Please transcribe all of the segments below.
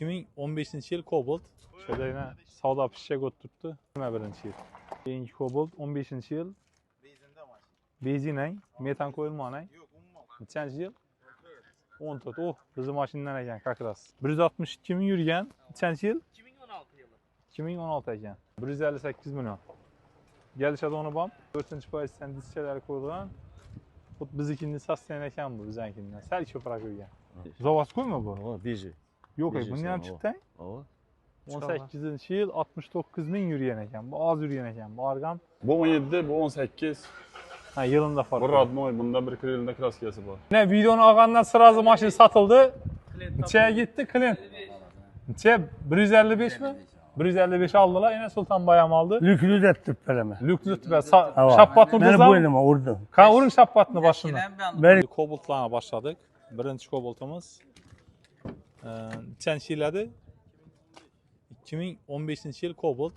2015-yil Cobalt. Şöyle yine savdo pishga o'tibdi. 21-yil. Keyingi Cobalt 15-yil. Benzinang, metan qo'yilmagan. Nechanchi yil? 14. Oh, bizim mashinadan ekan, как раз. 162 ming yurgan. Nechanchi yil? 2016 yılı. 2016 ekan. 158 million. Gelishadi onu bam. 4-pozitsiyani diskchalari qo'yilgan. Xuddi biznikini sastan ekan bu, bizankidan. Sal ko'proq qo'ygan. Zavodskoymi bu? O, beji. Yo'q, buni ham chiqdi. O. 18-yil 69 ming yurgan ekan. Bu oz yurgan ekan. Bu argam. Bu 17, bu 18. Ha, yılında fark. Bu Radmoy, bunda bir yılında kraskası var. Ne videonu algandan sırası maşin satıldı. Neçeye gitti? Clint. Neçeye? 155 mi? 155 aldılar. Yine Sultan Bayam aldı. Lüklü de tüppeleme. Lüklü tüpe. Şapbatını Beni kızlar. bu elime vurdu. Kan vurun şapbatını başına. Ben Koboltlarına başladık. Birinci koboltumuz. Neçençi iledi? 2015 yıl Kobolt.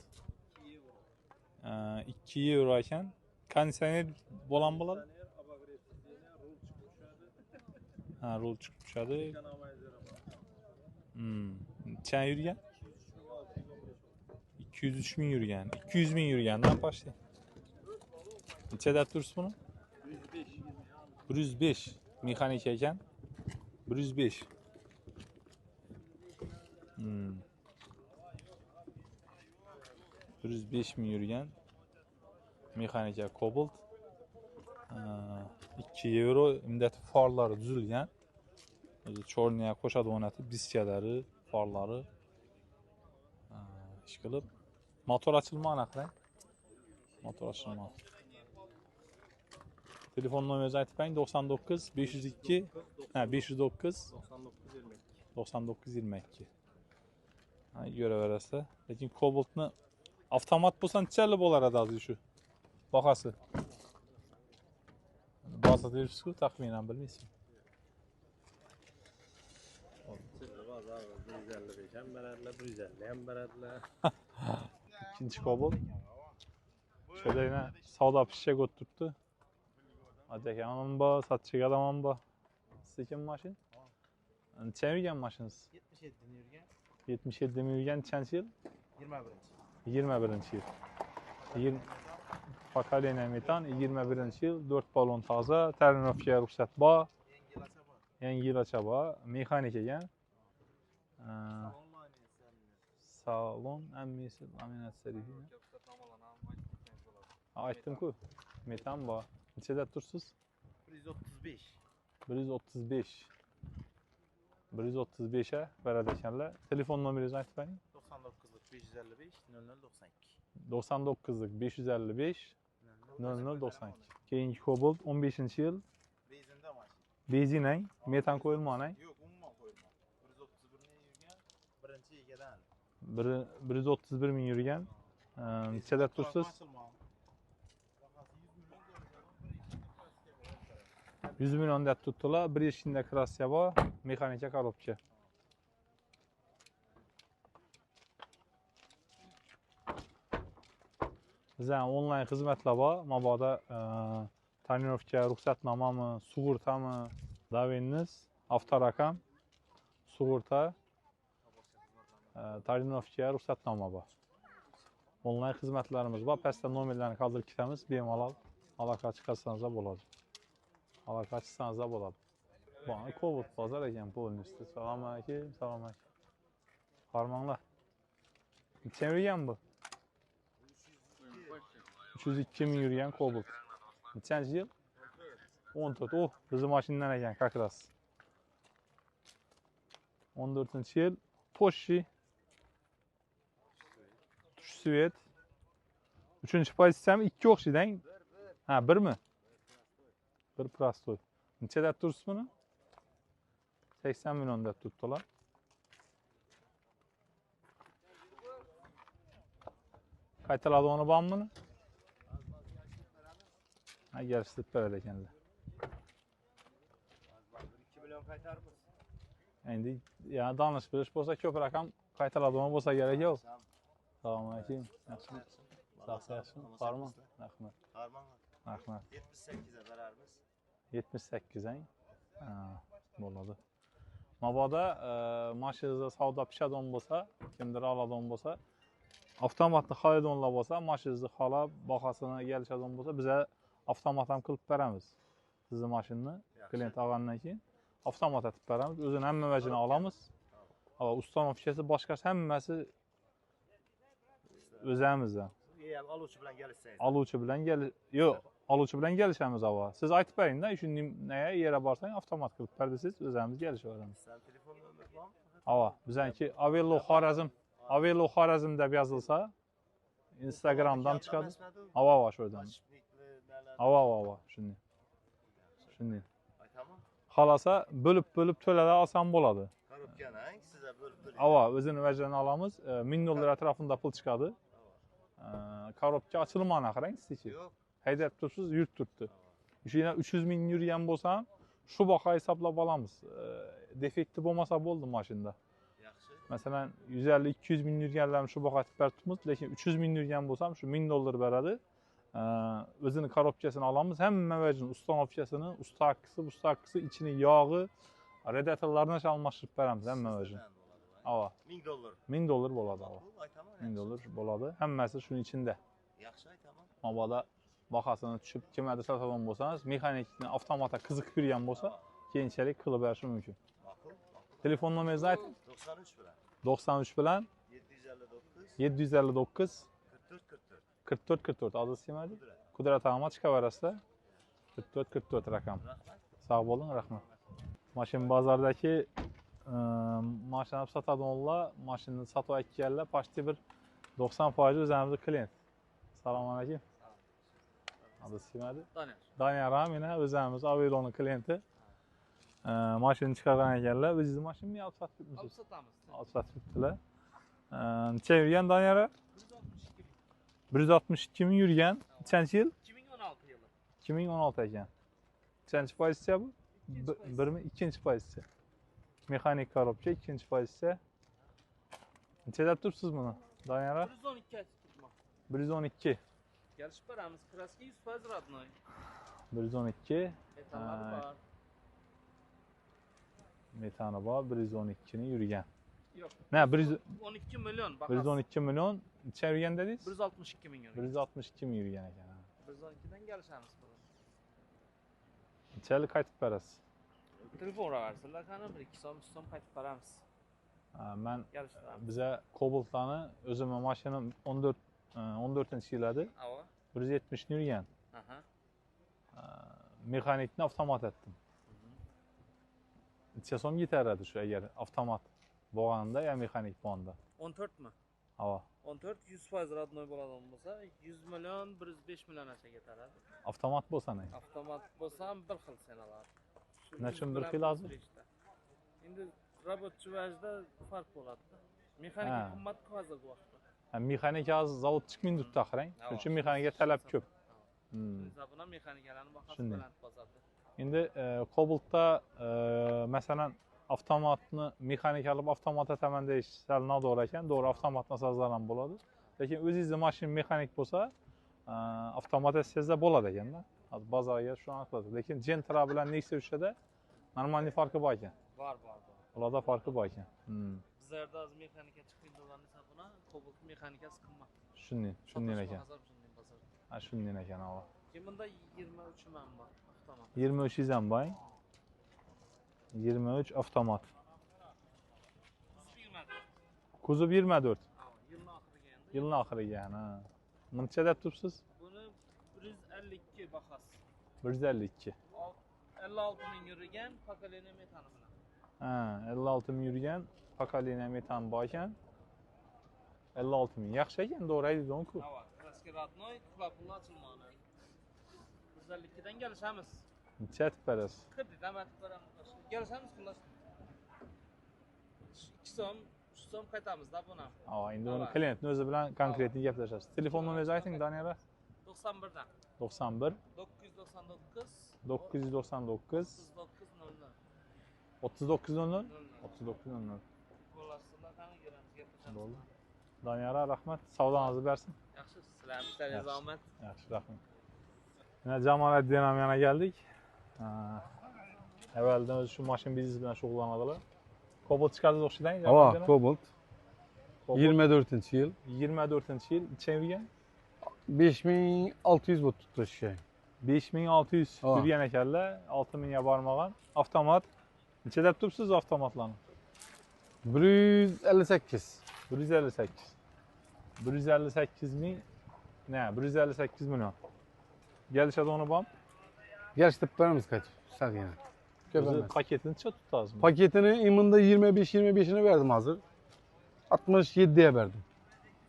2 euro iken. Konditsioner bolan bo'ladi. Ha, rol chiqib tushadi. Necha yurgan? 203 ming yurgan. 200 ming yurgandan boshlaydi. Nechada turibsiz buni? 105. Mexanik ekan. 105. 105 ming yurgan. Mexanika Cobalt. 2 euro. Imdati farlari tuzilgan. Chorniya qo'shadi o'rnatib, diskalari, farlari ish qilib. Motor ochilmagan aqlang. Motor ochilmagan. Telefon nomeringizni aytib bering. 99 502 509 99 22. Ha, ko'raverasizlar. Lekin Cobaltni avtomat bo'lsa nechalar bo'lar edi hozir shu bahasi? Bahasa deyapsiz-ku, taxminan bilmaysiz. 155 ham beradilar, 150 ham beradilar. İkinci Cobalt. Şöyle yine savdo pishga o'tibdi. Hadi aman ba, satışga adamam ba. Sekin mashin. Necha yurgan mashinasiz? 77 ni yurgan. 77 mi yurgan, nechanchi yil? 21-chi. 21-yil. 20 Pokoleniya metan 21-yil, 4 balon toza, tarinovka ruxsat bor. Yangi ilacha bor, mexanik ekan. Salon ammisi laminatsiya deydi. Aytdim-ku, metan bor. Nechada tursiz? 135. 135. 135 a beradi ekanlar. Telefon nomeringizni aytib bering. 99 555 0092. 99 555 0092. Keyingi Cobalt 15-yil. Benzinda mashina. Benzinang, metan qo'yilmagan. Yo'q, umuman qo'yilmagan. 131 ni yurgan. Birinchi egadan. 131 ming yurgan. Nechada tursiz? 100 million deb tutdilar. 1 yilda kraska bor, mexanika korobka. Bizning onlayn xizmatlar bor. Mabodo tonirovka, ruxsatnomami, sug'urtami, davenniz, avtorakam, sug'urta, tonirovka, ruxsatnoma bor. Onlayn xizmatlarimiz bor. Pastda nomerlarni qoldirib ketamiz. Bemalol aloqa chiqarsangiz bo'ladi. Aloqa chiqsangiz bo'ladi. Bu Cobalt bozor ekan, polnistda. Assalomu alaykum, assalomu alaykum. Farmonlar. Necha yurgan bu? 302 ming yurgan Cobalt. Nechanchi yil? 14. Oh, bizim mashinadan ekan, как раз. 14-yil Porsche. Tush svet. 3-pozitsiyami 2 o'xshaydi. Ha, 1 mi? 1 prostoy. Nechada tursiz buni? 80 million deb tutdilar. Qaytaladi onu bormi buni? Agar ishlab beradi ekanlar. 2 million qaytarmiz. Endi ya donish bilish bo'lsa ko'proq ham qaytaladigan bo'lsa kerak yo'q. Assalomu alaykum. Yaxshimi? Yaxshimi? Bormi? Rahmat. Rahmat. 78 ga berarmiz. 78 ang. Ha, bo'ladi. Mabodo mashinangizda savdo pishadigan bo'lsa, kimdir oladigan bo'lsa, avtomatni xohlaydiganlar bo'lsa, mashinangizni xohlab, bahosini kelishadigan bo'lsa, biz avtomat ham qilib beramiz. Sizni mashinani klient olgandan keyin avtomat etib beramiz. O'zini hamma vajini olamiz. Va ustonovkasi boshqasi hammasi o'zimizdan. Oluvchi bilan kelishsangiz. Oluvchi bilan yo'q, oluvchi bilan kelishamiz avval. Siz aytib beringda, shunday yere borsang avtomat qilib ber desiz, o'zimiz kelishaveramiz. Sizning telefon nomeringiz bormi? Avval bizanki Avello Xorazm deb yozilsa, Instagramdan chiqadi. Avval shu yerdan. Avval shunday. Shunday. Aytaman. Xolasa bo'lib to'lada olsam bo'ladi. Korobkani siz bo'lib. Avval o'zini vajini olamiz. $1000 atrofida pul chiqadi. Korobka ochilmani qarang-chi. Yo'q. Haydab turibsiz, yurib turibdi. O'shina 300 ming yurgan bo'lsa ham shu baho hisoblab olamiz. Defekti bo'lmasa bo'ldi mashinada. Yaxshi. Masalan, 150-200 ming yurganlarni shu baho aytib beribmiz, lekin 300 ming yurgan bo'lsa ham shu $1000 beradi. O'zini korobkasini olamiz, hamma vajini, ustonovkasini, ustakkisi, ichini yog'i, radiatorlarni almashtirib beramiz hamma vajini. Ava. $1000. $1000 bo'ladi. Aytaman. $1000 bo'ladi. Hammasi shuning ichida. Yaxshi aytaman. Mabodo bahosini tushib kimlardir sotadigan bo'lsangiz, mexanikni avtomatga qiziqib yurgan bo'lsa, keyinchalik qilib berish mumkin. Ma'qul. Telefon nomeringizni ayting. 93 bilan. 93 bilan 759 44 adres kimadi? Qudrat Ahmad Chikavarasida 44 rakam. Sog' bo'ling, rahmat. Mashina bozoridagi mashina sotadiganlar, mashinani sotib aytganlar, почти bir 90% o'zimizning klient. Assalomu alaykum. Adres kimadi? Daniyor Amina, o'zimiz Avello'ning klienti. Mashinani chiqargan ekanlar. O'zingizni mashinani olib sotibmisiz? Olib sotamiz. Olib sotibdilar. Necha yurgan Daniyor? 162 ming yurgan. Nechanchi yil? 2016 yili. 2016 ekan. Nechanchi pozitsiya bu? Birmi? Ikkinchi pozitsiya. Mexanik korobka, ikkinchi pozitsiya. Necha deb turibsiz buni? Daniyor? 112 aytib turibman. 112. Kelishib beramiz. Kraska 100% родной. 112. Metallari bor. Metani bor, 112 ni yurgan. Yo'q. Ne, 12 million bahasi. 112 million necha yurgan dedingiz? 162 ming yurgan. 162 ming yurgan ekan. 112 dan kelishamiz. Nechalik qaytib berasiz? Telefon uraversizlar, qani 1-2 so'm, 3 so'm qaytib beramiz. Men Kelishtiramiz. biza Cobalt'larni o'zimning mashinam 14-yiladi. Ava. 170 ni yurgan. Aha. Mexanikni avtomat etdim. Necha so'm yetaradi shu agar avtomat bo'lganda ya mexanik bo'lganda? 14 mi? Ava. 14 100% родной bo'ladigan bo'lsa, 100 million 105 milliongacha ketaradi. Avtomat bo'lsa ne? Avtomat bo'lsa ham bir xil sanaladi. Nechun bir xil hozir? Endi robotchi vajda farq bo'ladi. Mexanika qimmat hozirgi vaqtda. Mexanika hozir zavod chiqmaydi qarang. Shuning uchun mexanikaga talab ko'p. Zabuna mexanikalarni bahasi Shunday. baland bozorda. Endi Cobalt'da masalan avtomatni mexanik olib avtomat etaman deyish sal noto'g'ri ekan. To'g'ri avtomat nasozlar ham bo'ladi. Lekin o'zingizning mashina mexanik bo'lsa, avtomat etsangizda bo'ladi ekanda. Hozir bozorga shu aniqladi. Lekin Gentra bilan Nexia 3da normalniy farqi bor ekan. Bor. Ularda farqi bor ekan. Bizlarda hozir mexanika chiqmaydi bo'lgani sababini Cobalt mexanikasi qimmat. Shunday ekan. Shunday bozorda. Ha, shunday ekan ava. Keyin bunda 23 man bor avtomat. 23 ham bor. 23 avtomat. Kuzov 24. Yilning oxiriga, ha. Necha deb turibsiz? Buni 152 bahasi. 152. 56 ming yurgan pokoleniya metani bilan. Ha, 56 ming yurgan pokoleniya metan bor ekan. 56 ming. Yaxshi ekan, to'g'ri aytdingiz-ku. Hava, kraska родной, klapni ochilmadi. 152 dan kelishamiz. Necha aytib berasiz? Qirq damatib beramiz. Kelishamiz xullas. 2 so'm, 3 so'm qaytamiz-da buni. Ha, endi uni klientning o'zi bilan konkretni gaplashasiz. Telefon nomeringizni ayting, Daniyor. 91 dan. 91 999 999 3900. 3900 3900. Qo'llasizlar qani kelamiz gaplashamiz. Bo'ldi. Daniyor, rahmat. Savdongizni bersin. Yaxshi, sizlar ishlaringiz omad. Yaxshi, rahmat. Mana Jamoliddin ham yana keldik. Avvaldan o'zi shu mashina biznesi bilan shug'ullanadilar. Cobalt chiqadi o'xshaydi. Hava Cobalt. Cobalt 24-yil. 24-yil. Necha yurgan? 5600 bo'lib tutdi şey. 5600 Ha. yurgan ekanlar. 6000 ga bormagan. Avtomat. Necha deb turibsiz avtomatlarni? 158. 158. 158 ming. Ne? 158 milyon. Gelişe de onu bam. Gerçi paramız kaç? Sağ yine. Bizi paketini necha tutasiz? Paketini imında 25-25'ini verdim hazır. 67'ye verdim.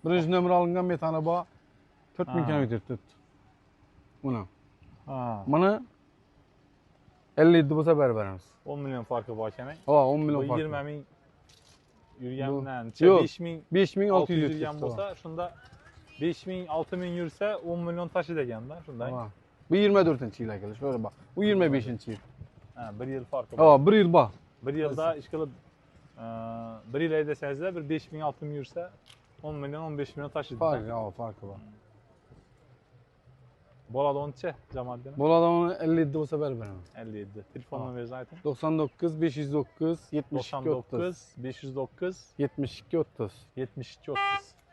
Birinci nömrə alıngan metana bağ 4000 Ha. kilometre tuttu. Buna. Ha. Bunu 57 bu sefer veririz. 10 milyon farkı var kenar. Aa 10 milyon Bu fark. 20 ming yürüyenden. Yok. 5 ming 5600 yürüyen tuttu. olsa şunda 5 ming 6 ming yürüse 10 milyon taşı degen da şunday. Aa. Bu 24. yıla gelir. Şöyle bak. Bu 25. yıl. Ha, bir yıl farkı var. Aa bir yıl bak. Bir yılda işgalı bir yıl edeseniz de bir 5 ming 6 ming yürüse 10 milyon 15 milyon taşı. Farkı var. Bolada onu çe Cemalettin. Bu adamın 57 bu sefer veririz. 57. Telefon Ha. numarası zaten. 99 509 72 30. 99 509 72 30. 72 30.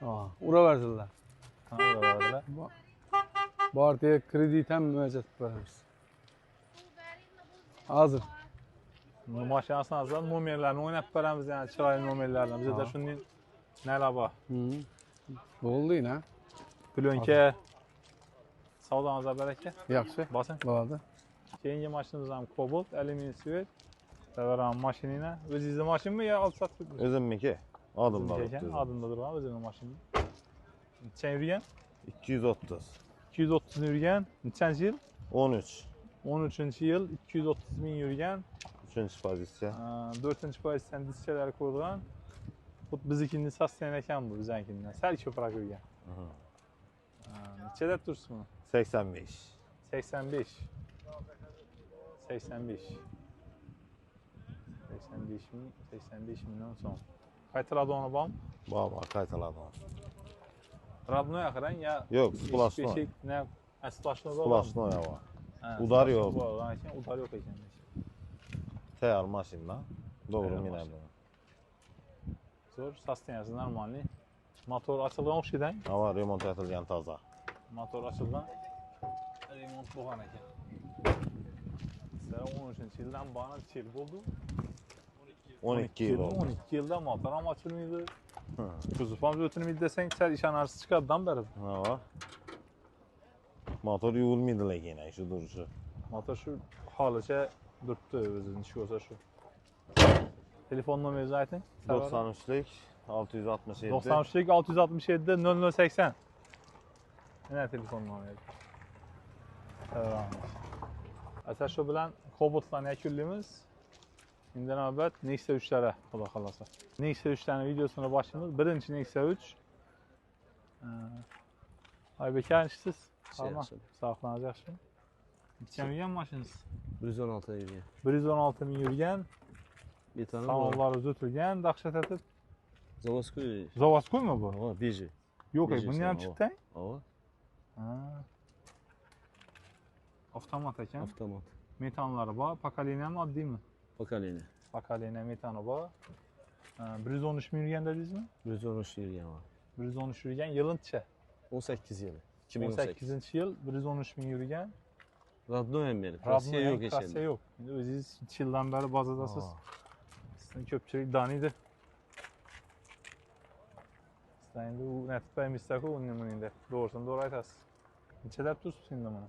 Aa, ura verdiler. Ha, oralarda. Bu artıya kredi tam müracaat veririz. Hazır. Maşinasını azal numarlarını oynayıp veremiz yani çıraylı numarlarla. Bize de Ha. şunun nelaba. Hı. Oldu yine. Plönke. Savdanıza bereket. Yaxşı. Basın. Baladı. Keyingi maşinimiz ham Cobalt, alüminyum svet. Severam maşinine. Özünüzün maşin mi ya alt sat? Özümdeki adımda Adımda durgan özünün maşini. Neçen yürüyen? 230. 230 yürüyen. Nechanchi yıl? 13. 13 yıl 230 ming yürüyen. 3. pozisiya. 4 pozisiyadan diskalari qo'yilgan. Xuddi biznikini sastayan ekan bu bizankidan. Sal ko'proq yurgan. Necha deb tursiz buni? 85. 85. 85. 85 ming, 85 milyon so'm. Qaytariladi uni bormi? Baba qaytaladi. Radnoy aqran ya? Yo'q, splashnoy. Beshik, ne? Splashnoy bor. Splashnoy var. Ha, Udar splashnoy yo'q. bor ekan, udar yo'q ekan. Tayyor mashina. Doğru Tayyor minadi. Zo'r, sosteniyasi normalniy. Motor ochilgan o'xshaydi. Hava remont etilgan toza. Motor ochilgan. Remont bo'lgan ekan. Sizlar 13-yildan bana yil bo'ldi. 12 yil oldu. 12 yilda motor ham ochilmaydi. Kuzov ham o'tilmaydi desang, sal ishonarsiz chiqadidan beri. Hava. Motor yuvilmaydi lekin shu duruşu. Motor shu holicha turibdi o'zini ishi bo'lsa shu. Telefon nomeringizni ayting. 93'lik 667. 93 667 0080. Mana telefon nomeri. Tamam. Asal shu bilan Cobalt'larni yakunlaymiz. Endi navbat Nexia 3'lere xudo xolasa. Nexia 3'larning videosini boshlaymiz. Birinchi Nexia 3. Aybek siz? Tamam. Sağlıqlarınız yaxshi. Necha yurgan mashinangiz? 116 yurgan. 116 ming yurgan. Betoni bor. Salonlari o'tilgan, dahshat etib. Заводской. Zavodskoymi bu? Ha, beji. Yo'q, Beji buni ham salon, chiqdi. Ha, Ha. Avtomat ekan. avtomat. Metanlari bor. Pokoleniya ham oddiymi? Поколение. Pokoleniya metani bor. 113 ming yurgan dedingizmi? 113 yurgan var. 113 yurgan, yilinicha. 18 yılı. 2018. 18-yil 113 ming yurgan. Radno hem beri. Rossiya yok Rossiya eşendi. yo'q. Endi o'zingiz 3 yildan beri bozordasiz. Sizning ko'pchilik daniydi. Sizlar endi u natipaymiz-ku uni deb. To'g'risini to'g'ri aytasiz. Necha deb tursiz endi mana?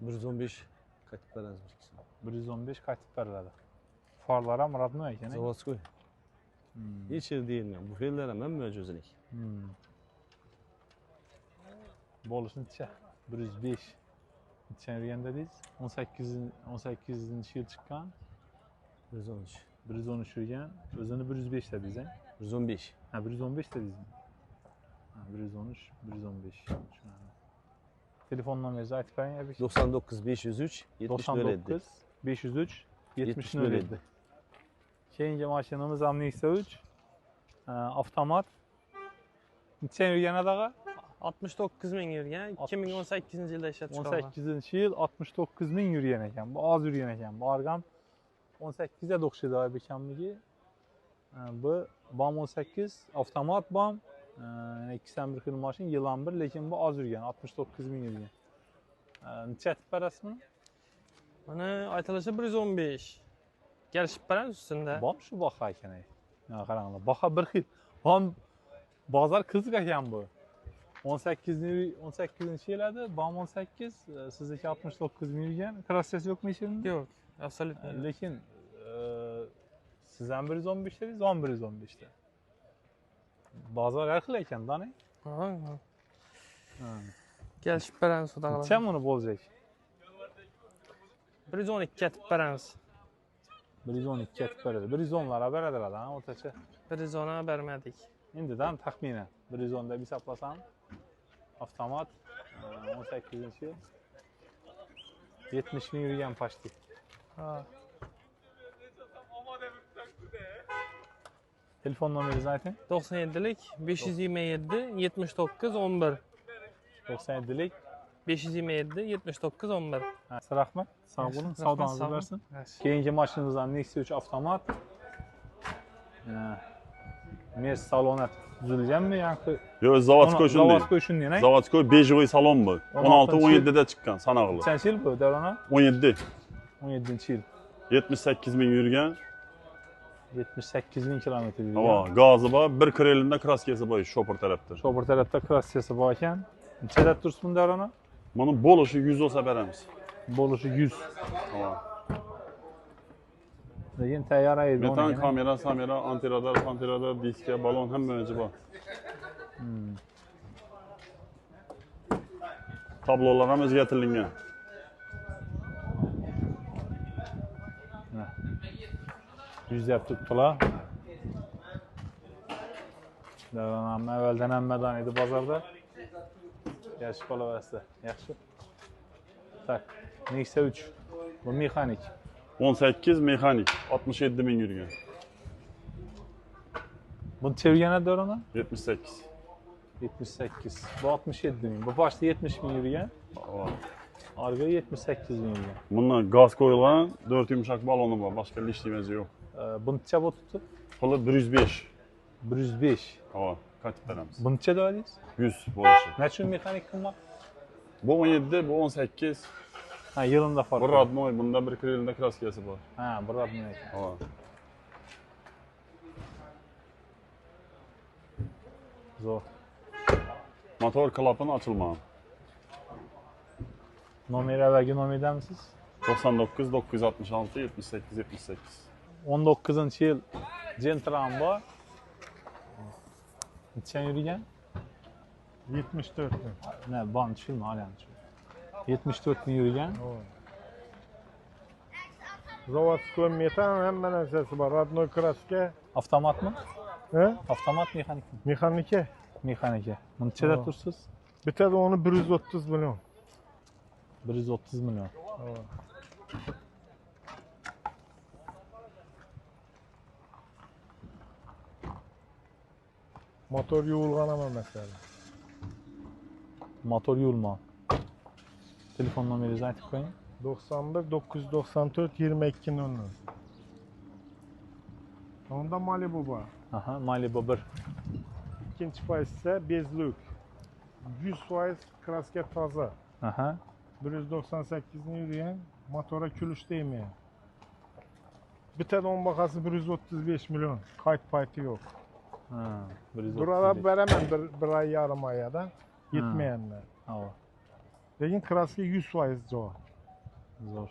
115 kaçıp veririz bir kişi. 115 qaytib beriladi. Farlar ham radnoy ekan. Заводской. Hiç yıl değil mi? Bu filler hemen möcüzlik. Bo'lishi necha? 105. Necha yurgan dedingiz? 18 yil chiqqan. 113. 113 yurgan. O'zini 105 dedingiz, ha? 115. Ha, 115 dedingizmi? Ha, 113, 115. Tushunarli. Telefon nomeringizni aytib bering, Aybek. 99 503 70 07. 99 503 70 07. 07. Keyingi mashinamiz ham Nexia 3. Avtomat. Necha yurgan adaga? 69 ming yurgan. 2018 yilda ishlab chiqargan. 18-yil 69 ming yurgan ekan. Bu oz yurgan ekan. Bu argam 18 ga o'xshaydi Aybek akamniki. Bu BAM 18, avtomat BAM. 201 xil mashin, yılan bir, lekin bu az yurgan, 69 ming yurgan. Necha aytib berasizmi? Mana aytilishicha 115. Kelishib beramiz ustunda. BAM shu baho ekan. Qaranglar, baho bir xil. BAM bozor qiziq ekan bu. 18-yil edi, BAM 18, sizniki 69 ming yurgan. Krassiyasi yo'qmi ishimda? Yo'q, absolutно. Lekin siz ham 115 dedingiz, ham 115 da. Bozor har xil ekan, dani. Kelishib beramiz xudo xohlasa. Necha buni bo'lajak? 112 aytib beramiz. 112 aytib beradi. 110lar beradilar, ha, o'rtacha. 110 bermadik. Endidan taxminan 110 deb hisoblasam, avtomat 18-yil 70 ming yurgan почти. Ha. Telefon nomeringizni ayting. 97lik 527 79 11. 97lik. 527 79 11. Siz rahmat. Sog' bo'ling, savdongiz bersin. Keyingi mashinamizdan Nexia 3 avtomat. Mes saloni tuzilganmi yoki Yo'q, zavodskoy shunday. Zavodskoy shunday. Zavodskoy bejvoy salon bu. 16-17 da chiqqan sanoqli. Qancha yil bu Davron? 17. 17-yil. 78 ming yurgan. 78 ming kilometr yurgan. Havo, gazi bor, bir krelida kraskasi bor shopir tarafda. Shopir tarafda krassiyasi bor ekan. Nechada turibsiz bunda Davron? Buni bo'lishi 100 olsa beramiz. Bo'lishi 100. Havo. Lekin tayyor edi. Metan kamera, antiradar, diska, balon hamma o'zi bor. Tablolar ham o'zgartirilgan. Yüzlab tuttular. Davron ham avvaldan hammadan edi bozorda. Yaxshi qolaversa, yaxshi. Tak, Nexia 3. Bu mexanik. 18 mexanik, 67 ming yurgan. Buni çevirgan Davron? 78. 78. Bu 67 ming. Bu başta 70 ming yurgan. Havo. Arga 78 ming yurgan. Bundan gaz qo'yilgan 4 yumshoq baloni bor, boshqa lishtimasi yo'q. Buni necha bo'libdi? Puli 105. 105. Havo, qaytib beramiz. Buni necha deysiz? 100 bo'lishi. Nechun mexanik qilmoq? Bu 17, bu 18. Ha, yilında fark. Bir radmoy, bunda bir krelida kraskasi bor. Ha, bir radmoy. Havo. Zo'r. Motor klapani ochilmagan. Nomer avvalgi nomerdamisiz? 99 966 78 78. 19-yil Gentram bor. Necha yurgan? 74 ming. Ne, ban tushilma, hali 74 ming yurgan. Zavodskoy metan hamma narsasi bor. Родной kraska. Avtomatmi? Ha? Avtomat mexanikmi? Mexanika. Mexanika. Buni nechada tursiz? Bitada onu 130 million. 130 million. Motor yuvilgan ama mesela. Motor yuvilma. Telefon nomeringizni aytib qo'ying. 91 994 22 00. Onda Malibu bor. Aha, Malibu 1. İkinci faiz ise bezlük. 100% kraska toza. Aha. 198'ni yürüyen motora külüş değmeyen. Bir tane 10 bakası 135 milyon. Kayıt paytı yok. Ha, 135. Burada veremem bir ay yarım aya da gitmeyenler. Ha. Lekin kraska 100% cevap. Zo'r.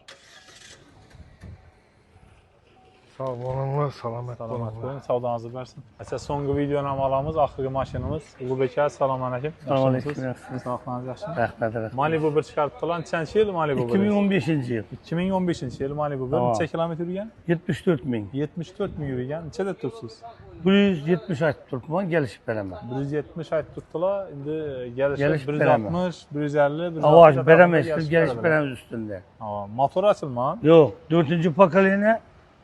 Sağ olunlar, selamet Salomat olun. bo'ling, savdongizni bersin. Asa so'nggi videoni ham olamiz. Oxirgi mashinamiz Ulug'bek aka, assalomu alaykum. Assalomu alaykum. Sog'ligingiz yaxshimi? Rahmat, rahmat. Malibu 1 chiqaribdilar. Nechanchi yil Malibu 1? 2015-yil. 2015-yil Malibu 1 Tamam. necha kilometr yurgan? 74 ming. 74 ming yurgan. Nechada turibsiz? 170 aytib turibman, kelishib beraman. 170 aytib turibdilar. Endi kelishib Kelishib 160, 150, 160. Ovoz beraman, kelishib beramiz ustunda. Ha, motor ochilmagan. Yo'q, 4-pokoleniya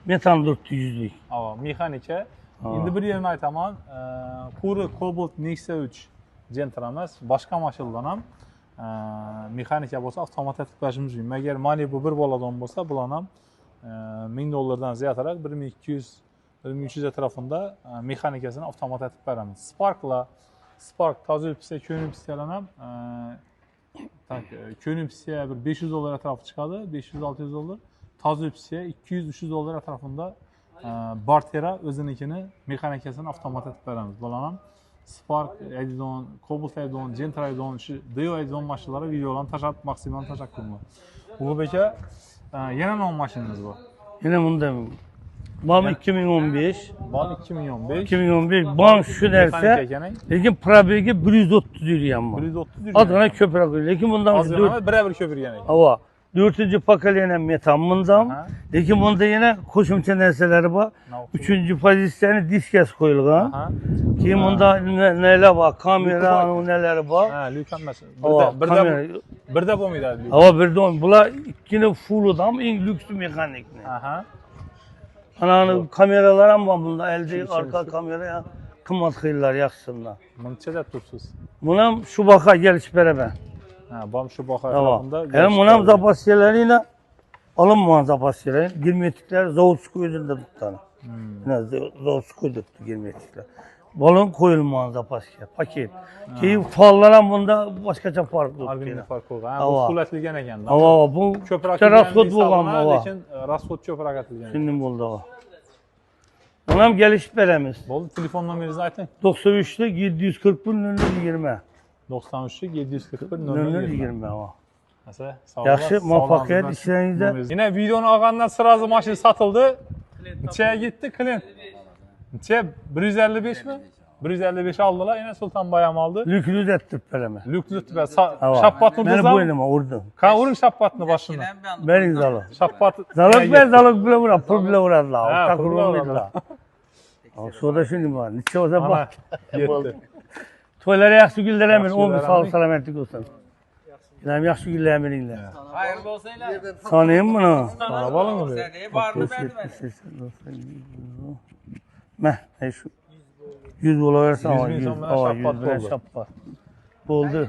metan 400'lük. Ha, mexanika. Ha. Endi bir yerini aytaman. Quri Cobalt Nexia 3 Gentra emas, boshqa mashinadan ham mexanika bo'lsa avtomat aytib berishimiz mumkin. Agar Malibu bir boladan bo'lsa, bular ham $1000 dan ziyodroq 1200 1300 ətrafında mexanikasını avtomat etib verəmiz. Spark taze öpüsə, köyün öpüsələnəm. Köyün öpüsəyə bir 500 dolar ətrafı çıxadı, 500-600 dolar. Taze öpüsəyə 200-300 dolar ətrafında Bartera özünikini mexanikasını avtomat etib verəmiz. Balanam Spark, Edison, Cobalt Edison, Gentra Edison, Dio Edison maşınlara videolarını taşıp maksimal taşakkurma. Ulubek'e yine ne maşininiz var? Yine bunda BAM 2015. BAM 2015. 2015. BAM şu derse, lekin probegi 130 yürüyen var. 130 yürüyen. Adına köpürek yürüyen. Lekin bundan Az yana birebir köpür yani. Hava. 4. pakalene metan bundan. Lekin bunda yine koşumça nesneleri var. 3. pozisyonu diskas koyulgan. Ki bunda neler var? Kamera, neler var? Ha, lütfen mesela. Bir de bu muydu? Hava bir de on. Bunlar ikini full'dan en lüksü mekanik ne? Aha. Ana kameralar var bunda. Elde arka kameraya kımmat kıyırlar yaksınlar. Bunu çedet tutsuz. Buna şu baka geliş beraber. Ha, BAM şu bakar Tamam. tarafında. Hem buna zapasiyeleriyle alınmayan zapasiyeler. Girmetikler Zavutskoy ödünde tuttanı. Yine Zavutskoy tuttu girmetikler. Balon koyulmayan zapasiye, paket. Ki fallara bunda başkaça fark tuttu. Albümde fark oldu. Ha, Hava. bu full etilgen eken. Hava bu Köpürak rasot bulgan hava. Lekin rasot köpürak etilgen. Şimdi buldu hava. Bunam geliş beremiz. Oldu telefon numarası aytın. 93'lü 741 020. 93 741 020 hava. Mesela Yaxşı, muvaffaqiyat işlerinizde. Yine videonun ağandan sırası maşın satıldı. İçeye gitti Clint. İçeye 155 mi? 155 aldılar. Yine Sultan Bayam aldı. Lüklüz ettirip bereme. Lüklü be. Şapbatını Beni dızam. boynuma vurdu. Kan vurun şapbatını başına. Benim zalı. Şapbat. Zalık ver, zalık bile vurar, pul bile vurar la. Ha, Takır pul bile olmaydı vurar. la. Sonra şimdi var. Niçe olsa Ana bak. yetti. Toylara yaxşı güldürəmin, Yaxşı o bir sağ güldürəmin. salametlik olsun. İnəm yaxşı güldürəminlə. Hayırlı olsun elə. Sanayım bunu. Sana balın mı? Səni barını verdim. Meh, şu 100 dolar versən, 100 ama bin 100, son mənə ama şapbat 100 oldu. şapbat. Oldu.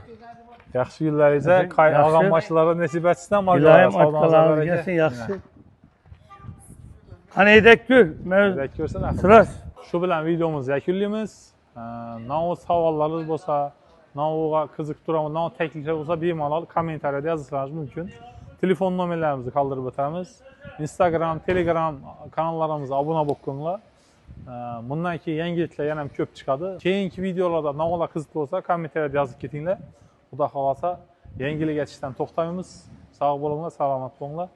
Yaxşı günlərinizə, Yaxşı. ağam maçlara nəsib etsinlər. İlayim atqalarınız gəlsin, yaxşı. Hani edək gör, mən Görsən sıraş. Şu bilan videomuzu yakunlaymiz. Nao savollarınız bo'lsa, Nao'ga qiziq turamiz, Nao takliflar bo'lsa bemalol kommentariyada yozishlaringiz mumkin. Telefon nomerlarimizni qoldirib o'tamiz. Instagram, Telegram kanallarımıza obuna bo'linglar. Bundan keyin yangiliklar yana ham ko'p chiqadi. Keyingi videolarda Nao'lar qiziq bo'lsa, kommentariyada yozib ketinglar. Xudo xolasa yangilik aytishdan to'xtamaymiz. Sog' bo'linglar, salomat bo'linglar.